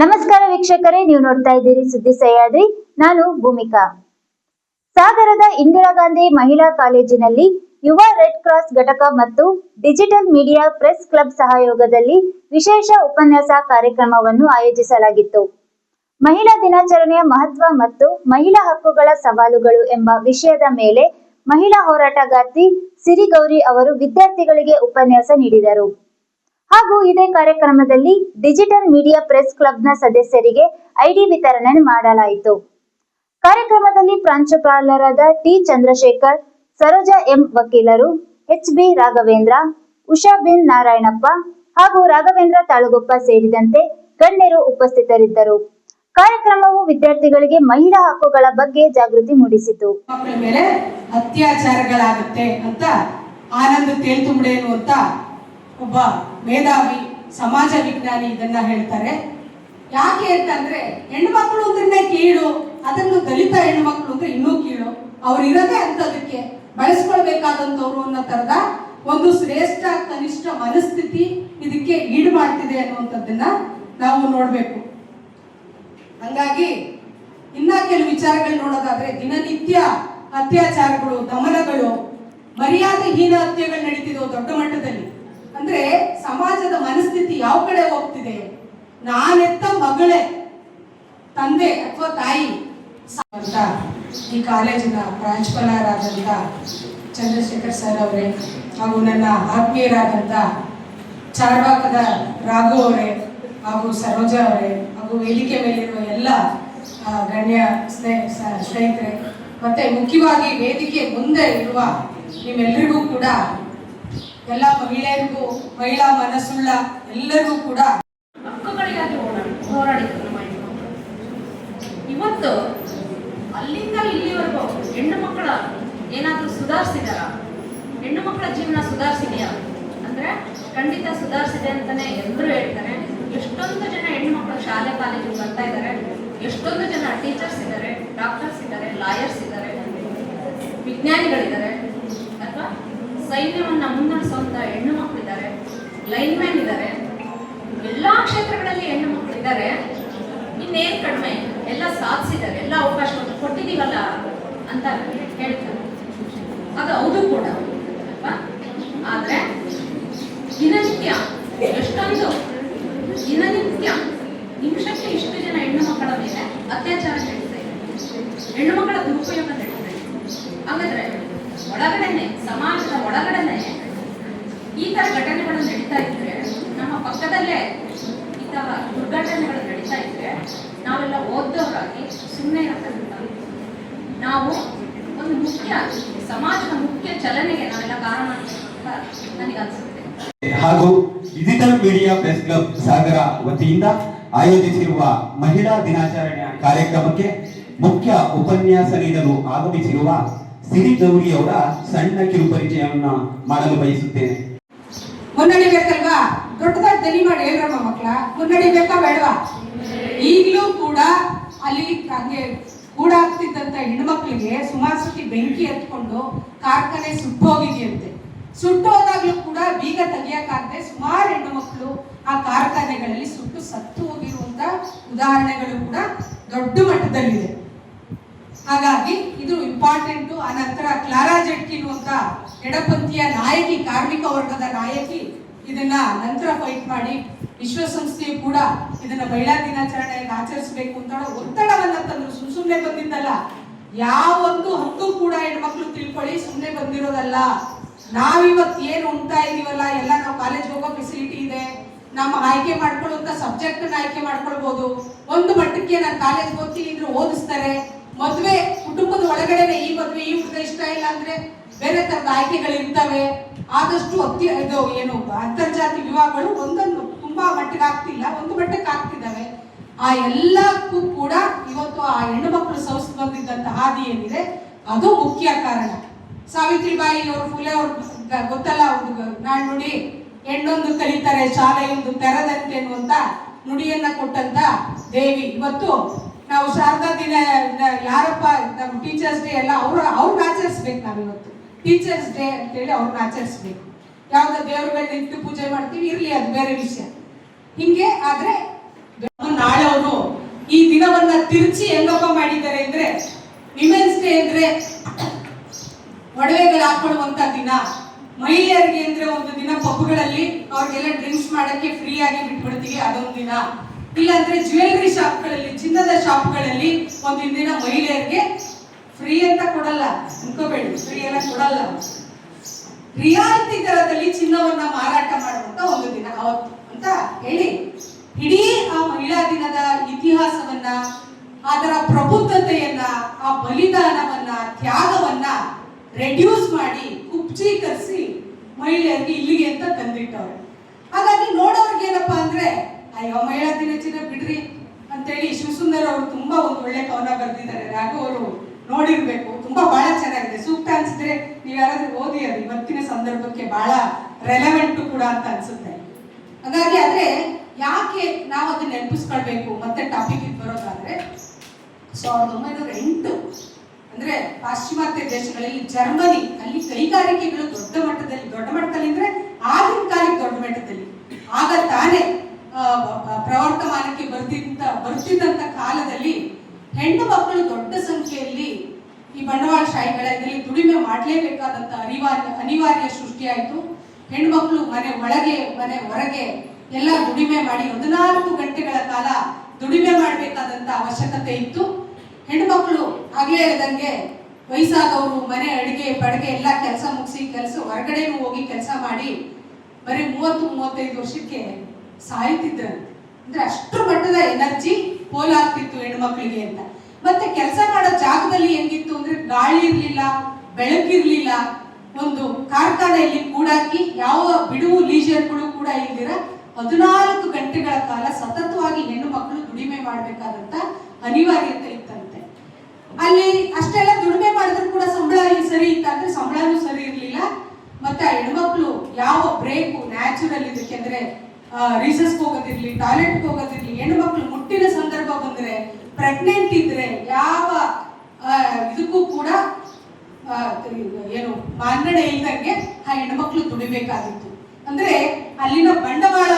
ನಮಸ್ಕಾರ ವೀಕ್ಷಕರೇ, ನೀವು ನೋಡ್ತಾ ಇದ್ದೀರಿ ಸುದ್ದಿ ಸಹ್ಯಾದ್ರಿ. ನಾನು ಭೂಮಿಕಾ. ಸಾಗರದ ಇಂದಿರಾ ಗಾಂಧಿ ಮಹಿಳಾ ಕಾಲೇಜಿನಲ್ಲಿ ಯುವ ರೆಡ್ ಕ್ರಾಸ್ ಘಟಕ ಮತ್ತು ಡಿಜಿಟಲ್ ಮೀಡಿಯಾ ಪ್ರೆಸ್ ಕ್ಲಬ್ ಸಹಯೋಗದಲ್ಲಿ ವಿಶೇಷ ಉಪನ್ಯಾಸ ಕಾರ್ಯಕ್ರಮವನ್ನು ಆಯೋಜಿಸಲಾಗಿತ್ತು. ಮಹಿಳಾ ದಿನಾಚರಣೆಯ ಮಹತ್ವ ಮತ್ತು ಮಹಿಳಾ ಹಕ್ಕುಗಳ ಸವಾಲುಗಳು ಎಂಬ ವಿಷಯದ ಮೇಲೆ ಮಹಿಳಾ ಹೋರಾಟಗಾರ್ತಿ ಸಿರಿಗೌರಿ ಅವರು ವಿದ್ಯಾರ್ಥಿಗಳಿಗೆ ಉಪನ್ಯಾಸ ನೀಡಿದರು. ಹಾಗೂ ಇದೇ ಕಾರ್ಯಕ್ರಮದಲ್ಲಿ ಡಿಜಿಟಲ್ ಮೀಡಿಯಾ ಪ್ರೆಸ್ ಕ್ಲಬ್ನ ಸದಸ್ಯರಿಗೆ ಐಡಿ ವಿತರಣೆ ಮಾಡಲಾಯಿತು. ಕಾರ್ಯಕ್ರಮದಲ್ಲಿ ಪ್ರಾಂಶುಪಾಲರಾದ ಟಿ ಚಂದ್ರಶೇಖರ್, ಸರೋಜಾ ಎಂ ವಕೀಲರು, ಎಚ್.ಬಿ. ರಾಘವೇಂದ್ರ, ಉಷಾ ಬಿನ್ ನಾರಾಯಣಪ್ಪ ಹಾಗೂ ರಾಘವೇಂದ್ರ ತಾಳಗುಪ್ಪ ಸೇರಿದಂತೆ ಗಣ್ಯರು ಉಪಸ್ಥಿತರಿದ್ದರು. ಕಾರ್ಯಕ್ರಮವು ವಿದ್ಯಾರ್ಥಿಗಳಿಗೆ ಮಹಿಳಾ ಹಕ್ಕುಗಳ ಬಗ್ಗೆ ಜಾಗೃತಿ ಮೂಡಿಸಿತು. ಮಕ್ಕಳ ಮೇಲೆ ಅತ್ಯಾಚಾರಗಳಾಗುತ್ತೆ ಅಂತ ಆನಂದ್ ತೇಲ್ತುಂಬಡೆ ಅಂತ ಒಬ್ಬ ಮೇಧಾವಿ ಸಮಾಜ ವಿಜ್ಞಾನಿ ಇದನ್ನ ಹೇಳ್ತಾರೆ. ಯಾಕೆ ಅಂತಂದ್ರೆ ಹೆಣ್ಮಕ್ಳು ಅಂದ್ರೆ ಕೀಳು, ಅದನ್ನು ದಲಿತ ಹೆಣ್ಮಕ್ಳು ಅಂದ್ರೆ ಇನ್ನೂ ಕೀಳು, ಅವ್ರು ಇರೋದೇ ಅಂತದಕ್ಕೆ ಬಳಸ್ಕೊಳ್ಬೇಕಾದಂತವ್ರು ಅನ್ನೋ ತರದ ಒಂದು ಶ್ರೇಷ್ಠ ಕನಿಷ್ಠ ಮನಸ್ಥಿತಿ ಇದಕ್ಕೆ ಈಡು ಮಾಡ್ತಿದೆ ಅನ್ನುವಂಥದ್ದನ್ನ ನಾವು ನೋಡ್ಬೇಕು. ಹಂಗಾಗಿ ಇನ್ನ ಕೆಲವು ವಿಚಾರಗಳು ನೋಡೋದಾದ್ರೆ ದಿನನಿತ್ಯ ಅತ್ಯಾಚಾರಗಳು, ದಮನಗಳು, ಮರ್ಯಾದೆಹೀನ ಹತ್ಯೆಗಳು ನಡೀತಿದ್ವು ದೊಡ್ಡ ಮಟ್ಟದಲ್ಲಿ. ಅಂದ್ರೆ ಸಮಾಜದ ಮನಸ್ಥಿತಿ ಯಾವ ಕಡೆ ಹೋಗ್ತಿದೆ? ನಾನೆತ್ತ ಮಗಳೇ ತಂದೆ ಅಥವಾ ತಾಯಿ ಅಂತ ಈ ಕಾಲೇಜಿನ ಪ್ರಾಂಶುಪಾಲರಾದಂಥ ಚಂದ್ರಶೇಖರ್ ಸರ್ ಅವರೇ ಹಾಗೂ ನನ್ನ ಆತ್ಮೀಯರಾದಂಥ ಚಾರ್ವಾಕದ ರಾಘು ಅವರೇ ಹಾಗೂ ಸರೋಜಾ ಅವರೇ ಹಾಗೂ ವೇದಿಕೆ ಮೇಲಿರುವ ಎಲ್ಲ ಗಣ್ಯ ಸ್ನೇಹಿತರೆ, ಮತ್ತೆ ಮುಖ್ಯವಾಗಿ ವೇದಿಕೆ ಮುಂದೆ ಇರುವ ನಿಮ್ಮೆಲ್ಲರಿಗೂ ಕೂಡ, ಎಲ್ಲ ಮಹಿಳೆಯರಿಗೂ, ಮಹಿಳಾ ಮನಸ್ಸುಳ್ಳ ಎಲ್ಲರಿಗೂ ಕೂಡ ಹಕ್ಕುಗಳಿಗಾಗಿ ಹೋರಾಡಿದ್ರು ನಮ್ಮ ಹೆಣ್ಣು. ಇವತ್ತು ಅಲ್ಲಿಂದ ಇಲ್ಲಿವರೆಗೂ ಹೆಣ್ಣು ಮಕ್ಕಳ ಏನಾದರೂ ಸುಧಾರಿಸಿದಾರ? ಹೆಣ್ಣು ಮಕ್ಕಳ ಜೀವನ ಸುಧಾರಿಸಿದೆಯಾ ಅಂದ್ರೆ ಖಂಡಿತ ಸುಧಾರಿಸಿದೆ ಅಂತಾನೆ ಎಲ್ಲರೂ ಹೇಳ್ತಾರೆ. ಎಷ್ಟೊಂದು ಜನ ಹೆಣ್ಣು ಮಕ್ಕಳು ಶಾಲೆ ಕಾಲೇಜಿಗೆ ಬರ್ತಾ ಇದ್ದಾರೆ, ಎಷ್ಟೊಂದು ಜನ ಟೀಚರ್ಸ್ ಇದ್ದಾರೆ, ಡಾಕ್ಟರ್ಸ್ ಇದ್ದಾರೆ, ಲಾಯರ್ಸ್ ಇದ್ದಾರೆ, ವಿಜ್ಞಾನಿಗಳಿದ್ದಾರೆ, ಅಥವಾ ಸೈನ್ಯವನ್ನ ಮುನ್ನಡೆಸುವಂತ ಹೆಣ್ಣು ಮಕ್ಕಳಿದ್ದಾರೆ, ಲೈನ್ಮ್ಯಾನ್ ಇದ್ದಾರೆ, ಎಲ್ಲಾ ಕ್ಷೇತ್ರಗಳಲ್ಲಿ ಹೆಣ್ಣು ಮಕ್ಕಳಿದ್ದಾರೆ. ಇನ್ನೇನ್ ಕಡಿಮೆ, ಎಲ್ಲ ಸಾಧಿಸಿದ್ದಾರೆ, ಎಲ್ಲ ಅವಕಾಶ ಕೊಟ್ಟಿದೀವಲ್ಲ ಅಂತ ಹೇಳ್ತಾರೆ. ಅದು ಹೌದು ಕೂಡ ಅಲ್ವಾ? ಆದ್ರೆ ದಿನನಿತ್ಯ ಎಷ್ಟೊಂದು ದಿನನಿತ್ಯ ನಿಮಿಷಕ್ಕೆ ಇಷ್ಟು ಜನ ಹೆಣ್ಣು ಮಕ್ಕಳ ಮೇಲೆ ಅತ್ಯಾಚಾರ ನಡೀತಾ ಇದೆ, ಹೆಣ್ಣು ಮಕ್ಕಳ ದುರುಪಯೋಗ ನಡೀತಾ ಇದೆ. ಹಾಗಾದ್ರೆ ಒಳಗಡೆನೆ, ಸಮಾಜದ ಒಳಗಡೆನೆ ಈ ತರ ಘಟನೆಗಳು ನಡೀತಾ ಇದ್ರೆ, ನಮ್ಮ ಪಕ್ಕದಲ್ಲೇ ಇಂತಹ ದುರ್ಘಟನೆಗಳು ನಡೀತಾ ಇದ್ರೆ ನಾವೆಲ್ಲ ಓದ್ದವರಾಗಿ ಸುಮ್ಮನೆ ಇರಕ್ಕಾಗುತ್ತ? ನಾವು ಒಂದು ಮುಖ್ಯ ಸಮಾಜದ ಮುಖ್ಯ ಚಲನೆಗೆ ನಾವೆಲ್ಲ ಕಾರಣ ಅಂತ ನನಗೆ ಅನ್ಸುತ್ತೆ. ಹಾಗೂ ಡಿಜಿಟಲ್ ಮೀಡಿಯಾ ಪ್ರೆಸ್ ಕ್ಲಬ್ ಸಾಗರ ವತಿಯಿಂದ ಆಯೋಜಿಸಿರುವ ಮಹಿಳಾ ದಿನಾಚರಣೆಯ ಕಾರ್ಯಕ್ರಮಕ್ಕೆ ಮುಖ್ಯ ಉಪನ್ಯಾಸ ನೀಡಲು ಆಗಮಿಸಿರುವ ಸಿರಿಗೌರಿ ಅವರ ಸಣ್ಣ ಕಿರುಪರಿಚಯವನ್ನ ಮಾಡಲು ಬಯಸುತ್ತೇನೆ. ಮುನ್ನಡಿಬೇಕಲ್ವಾ? ದೊಡ್ಡದಾಗಿ ದನಿ ಮಾಡಿ ಹೇಳ್ರಮ್ಮ ಮಕ್ಕಳ, ಮುನ್ನಡಿಬೇಕಾ ಬೇಡವಾ? ಈಗಲೂ ಕೂಡ ಅಲ್ಲಿ ಹಂಗೆ ಕೂಡಾಗ್ತಿದ್ದಂತ ಹೆಣ್ಮಕ್ಳಿಗೆ ಸುಮಾರು ಸತಿ ಬೆಂಕಿ ಎತ್ಕೊಂಡು ಕಾರ್ಖಾನೆ ಸುಟ್ಟೋಗಿದೆಯಂತೆ. ಸುಟ್ಟೋದಾಗ್ಲೂ ಕೂಡ ಬೀಗ ತೆಗಿಯಕ್ಕಾಗದೆ ಸುಮಾರು ಹೆಣ್ಣು ಮಕ್ಕಳು ಆ ಕಾರ್ಖಾನೆಗಳಲ್ಲಿ ಸುಟ್ಟು ಸತ್ತು ಹೋಗಿರುವಂತ ಉದಾಹರಣೆಗಳು ಕೂಡ ದೊಡ್ಡ ಮಟ್ಟದಲ್ಲಿದೆ. ಹಾಗಾಗಿ ಇದು ಇಂಪಾರ್ಟೆಂಟು. ಆ ನಂತರ ಕ್ಲಾರಾ ಜೆಟ್ಕಿನ್ ಅಂತ ಎಡಪಂಥೀಯ ನಾಯಕಿ, ಕಾರ್ಮಿಕ ವರ್ಗದ ನಾಯಕಿ, ಇದನ್ನ ನಂತರ ಫೈಟ್ ಮಾಡಿ ವಿಶ್ವಸಂಸ್ಥೆಯು ಕೂಡ ಇದನ್ನ ಮಹಿಳಾ ದಿನಾಚರಣೆಯನ್ನು ಆಚರಿಸಬೇಕು ಅಂತ ಒತ್ತಡವನ್ನ ತಂದ್ರು. ಸುಮ್ಮನೆ ಬಂದಿದ್ದಲ್ಲ, ಯಾವೊಂದು ಹಕ್ಕು ಕೂಡ ಹೆಣ್ಮಕ್ಳು ತಿಳ್ಕೊಳ್ಳಿ, ಸುಮ್ಮನೆ ಬಂದಿರೋದಲ್ಲ. ನಾವಿವತ್ತು ಏನು ಉಂಟಾ ಇದೀವಲ್ಲ, ಎಲ್ಲ ನಾವು ಕಾಲೇಜ್ ಹೋಗೋ ಫೆಸಿಲಿಟಿ ಇದೆ, ನಮ್ಮ ಆಯ್ಕೆ ಮಾಡ್ಕೊಳ್ಳುವಂತ ಸಬ್ಜೆಕ್ಟ್ ಆಯ್ಕೆ ಮಾಡ್ಕೊಳ್ಬಹುದು. ಒಂದು ಮಟ್ಟಕ್ಕೆ ನಾನು ಕಾಲೇಜ್ ಓದ್ತೀನಿ ಇದ್ರೆ ಓದಿಸ್ತಾರೆ. ಮದುವೆ ಕುಟುಂಬದ ಒಳಗಡೆ ಈ ಮದುವೆ ಈ ಹುಡುಗ ಇಷ್ಟ ಇಲ್ಲ ಅಂದ್ರೆ ಬೇರೆ ತರದ ಆಯ್ಕೆಗಳು ಇರ್ತವೆ. ಆದಷ್ಟು ಇದು ಏನು ಅಂತರ್ಜಾತಿ ವಿವಾಹಗಳು ಒಂದೊಂದು ತುಂಬಾ ಮಟ್ಟಿಗೆ ಆಗ್ತಿಲ್ಲ, ಒಂದು ಮಟ್ಟಕ್ಕೆ ಆಗ್ತಿದ್ದಾವೆ. ಆ ಎಲ್ಲಕ್ಕೂ ಕೂಡ ಇವತ್ತು ಆ ಹೆಣ್ಣು ಮಕ್ಕಳು ಸೌಸ್ ಬಂದಿದ್ದಂತ ಹಾದಿ ಏನಿದೆ ಅದು ಮುಖ್ಯ ಕಾರಣ. ಸಾವಿತ್ರಿಬಾಯಿ ಅವರು, ಫುಲೆ ಅವ್ರು ಗೊತ್ತಲ್ಲ, ಅವ್ರದ್ದು ನಾನ್ ನುಡಿ, ಹೆಣ್ಣೊಂದು ಕಲಿತಾರೆ ಶಾಲೆಯೊಂದು ತೆರದಂತೆ ಅನ್ನುವಂತ ನುಡಿಯನ್ನ ಕೊಟ್ಟಂತ ದೇವಿ. ಇವತ್ತು ನಾವು ಶಾರದಾ ದಿನ ಯಾರಪ್ಪ ನಮ್ಮ ಟೀಚರ್ಸ್ ಡೇ ಎಲ್ಲ ಅವ್ರನ್ನ ಆಚರಿಸ್ಬೇಕು. ನಾವಿವತ್ತು ಟೀಚರ್ಸ್ ಡೇ ಅಂತೇಳಿ ಅವ್ರನ್ನ ಆಚರಿಸ್ಬೇಕು. ಯಾವ್ದೋ ದೇವ್ರುಗಳನ್ನ ಇಟ್ಟು ಪೂಜೆ ಮಾಡ್ತೀವಿ, ಇರ್ಲಿ, ಅದು ಬೇರೆ ವಿಷಯ. ಹಿಂಗೆ ಆದ್ರೆ ನಾಳೆ ದಿನವನ್ನ ತಿರುಚಿ ಹೆಂಗಪ್ಪ ಮಾಡಿದ್ದಾರೆ ಅಂದ್ರೆ, ವಿಮೆನ್ಸ್ ಡೇ ಅಂದ್ರೆ ಒಡವೆಗಳು ಹಾಕೊಳ್ಳುವಂತ ದಿನ, ಮಹಿಳೆಯರಿಗೆ ಅಂದ್ರೆ ಒಂದು ದಿನ ಪಬ್ಗಳಲ್ಲಿ ಅವ್ರಿಗೆಲ್ಲ ಡ್ರಿಂಕ್ಸ್ ಮಾಡಕ್ಕೆ ಫ್ರೀ ಆಗಿ ಬಿಟ್ಬಿಡ್ತೀವಿ ಅದೊಂದು ದಿನ, ಇಲ್ಲಾಂದ್ರೆ ಜ್ಯುವೆಲ್ರಿ ಶಾಪ್ಗಳಲ್ಲಿ, ಚಿನ್ನದ ಶಾಪ್ಗಳಲ್ಲಿ ಒಂದಿನ ದಿನ ಮಹಿಳೆಯರಿಗೆ ಫ್ರೀ ಅಂತ ಕೊಡಲ್ಲ, ಅನ್ಕೋಬೇಡಿ, ಫ್ರೀ ಎಲ್ಲ ಕೊಡಲ್ಲ, ರಿಯಾಯಿತಿ ದರದಲ್ಲಿ ಚಿನ್ನವನ್ನ ಮಾರಾಟ ಮಾಡುವಂತ ಒಂದು ದಿನ ಅವತ್ತು ಅಂತ ಹೇಳಿ ಇಡೀ ಆ ಮಹಿಳಾ ದಿನದ ಇತಿಹಾಸವನ್ನ, ಅದರ ಪ್ರಬುದ್ಧತೆಯನ್ನ, ಆ ಬಲಿದಾನವನ್ನ, ತ್ಯಾಗವನ್ನ ರೆಡ್ಯೂಸ್ ಮಾಡಿ ಕುಬ್ಜೀಕರಿಸಿ ಮಹಿಳೆಯರಿಗೆ ಇಲ್ಲಿಗೆ ಅಂತ ತಂದಿಟ್ಟವ್ರೆ. ಹಾಗಾಗಿ ನೋಡೋರ್ಗೆ ಏನಪ್ಪಾ ಅಂದ್ರೆ, ಅಯ್ಯೋ ಮಹಿಳಾ ದಿನಾಚರಣೆ ಬಿಡ್ರಿ ಅಂತೇಳಿ ಶಿವಸುಂದರ್ ಅವರು ತುಂಬಾ ಒಂದು ಒಳ್ಳೆ ಕವನ ಬರೆದಿದ್ದಾರೆ. ಹಾಗೂ ಅವರು ನೋಡಿರ್ಬೇಕು, ತುಂಬಾ ಬಹಳ ಚೆನ್ನಾಗಿದೆ. ಸೂಕ್ತ ಅನ್ಸಿದ್ರೆ ನೀವು ಯಾರಾದ್ರೂ ಓದಿ, ಅದು ಇವತ್ತಿನ ಸಂದರ್ಭಕ್ಕೆ ಬಹಳ ರೆಲೆವೆಂಟ್ ಕೂಡ ಅಂತ ಅನ್ಸುತ್ತೆ. ಹಾಗಾಗಿ ಆದ್ರೆ ಯಾಕೆ ನಾವು ಅದನ್ನ ನೆನಪಿಸ್ಕೊಳ್ಬೇಕು ಮತ್ತೆ ಟಾಪಿಕ್ ಬರೋದಾದ್ರೆ, 1908 ಅಂದ್ರೆ ಪಾಶ್ಚಿಮಾತ್ಯ ದೇಶಗಳಲ್ಲಿ ಜರ್ಮನಿ, ಅಲ್ಲಿ ಕೈಗಾರಿಕೆಗಳು ದೊಡ್ಡ ಮಟ್ಟದಲ್ಲಿ ಅಂದ್ರೆ ಆಗಿನ ಕಾಲಕ್ಕೆ ದೊಡ್ಡ ಮಟ್ಟದಲ್ಲಿ ಆಗ ತಾನೇ ಪ್ರವರ್ತಮಾನಕ್ಕೆ ಬರ್ತಿದ್ದಂತ ಕಾಲದಲ್ಲಿ ಹೆಣ್ಣು ಮಕ್ಕಳು ದೊಡ್ಡ ಸಂಖ್ಯೆಯಲ್ಲಿ ಈ ಬಂಡವಾಳಶಾಹಿಗಳ ಇದರಲ್ಲಿ ದುಡಿಮೆ ಮಾಡಲೇಬೇಕಾದಂತ ಅನಿವಾರ್ಯ ಸೃಷ್ಟಿಯಾಯಿತು. ಹೆಣ್ಣು ಮಕ್ಕಳು ಮನೆ ಒಳಗೆ ಮನೆ ಹೊರಗೆ ಎಲ್ಲ ದುಡಿಮೆ ಮಾಡಿ 14 ಗಂಟೆಗಳ ಕಾಲ ದುಡಿಮೆ ಮಾಡಬೇಕಾದಂತ ಅವಶ್ಯಕತೆ ಇತ್ತು. ಹೆಣ್ಣು ಮಕ್ಕಳು ಆಗ್ಲೇ ಹೇಳಿದಂಗೆ ವಯಸ್ಸಾದವರು ಮನೆ ಅಡಿಗೆ ಬಡಿಗೆ ಎಲ್ಲ ಕೆಲಸ ಮುಗಿಸಿ ಹೊರಗಡೆನೂ ಹೋಗಿ ಕೆಲಸ ಮಾಡಿ ಬರೀ 30-35 ವರ್ಷಕ್ಕೆ ಸಾಯ್ತಿದ್ರು. ಅಂದ್ರೆ ಅಷ್ಟರ ಮಟ್ಟದ ಎನರ್ಜಿ ಪೋಲಾಗ್ತಿತ್ತು ಹೆಣ್ಣು ಮಕ್ಕಳಿಗೆ ಅಂತ. ಮತ್ತೆ ಕೆಲಸ ಮಾಡೋ ಜಾಗದಲ್ಲಿ ಹೆಂಗಿತ್ತು ಅಂದ್ರೆ, ಗಾಳಿ ಇರ್ಲಿಲ್ಲ, ಬೆಳಕಿರ್ಲಿಲ್ಲ, ಒಂದು ಕಾರ್ಖಾನೆಯಲ್ಲಿ ಕೂಡಾಕಿ ಯಾವ ಬಿಡುವು ಲೀಜರ್ಗಳು ಕೂಡ ಇಲ್ದಿರ 14 ಗಂಟೆಗಳ ಕಾಲ ಸತತವಾಗಿ ಹೆಣ್ಣು ಮಕ್ಕಳು ದುಡಿಮೆ ಮಾಡಬೇಕಾದಂತ ಅನಿವಾರ್ಯತೆ ಇತ್ತಂತೆ. ಅಲ್ಲಿ ಅಷ್ಟೆಲ್ಲ ದುಡಿಮೆ ಮಾಡಿದ್ರು ಕೂಡ ಸಂಬಳ ಸರಿ ಇತ್ತಂದ್ರೆ ಸಂಬಳನೂ ಸರಿ ಇರ್ಲಿಲ್ಲ. ಮತ್ತೆ ಆ ಹೆಣ್ಮಕ್ಳು ಯಾವ ಬ್ರೇಕು ನ್ಯಾಚುರಲ್ ಇದಕ್ಕೆ ಅಂದ್ರೆ ರೀಸಸ್ಗೆ ಹೋಗೋದಿರ್ಲಿ, ಟಾಯ್ಲೆಟ್ಗೆ ಹೋಗೋದಿರ್ಲಿ, ಹೆಣ್ಮಕ್ಳು ಮುಟ್ಟಿನ ಸಂದರ್ಭ ಬಂದ್ರೆ, ಪ್ರೆಗ್ನೆಂಟ್ ಇದ್ರೆ ಯಾವ ಇದಕ್ಕೂ ಕೂಡ ಏನು ಮನ್ನಣೆ ಇಲ್ದಂಗೆ ಆ ಹೆಣ್ಮಕ್ಳು ದುಡಿಬೇಕಾಗಿತ್ತು. ಅಂದ್ರೆ ಅಲ್ಲಿನ ಬಂಡವಾಳ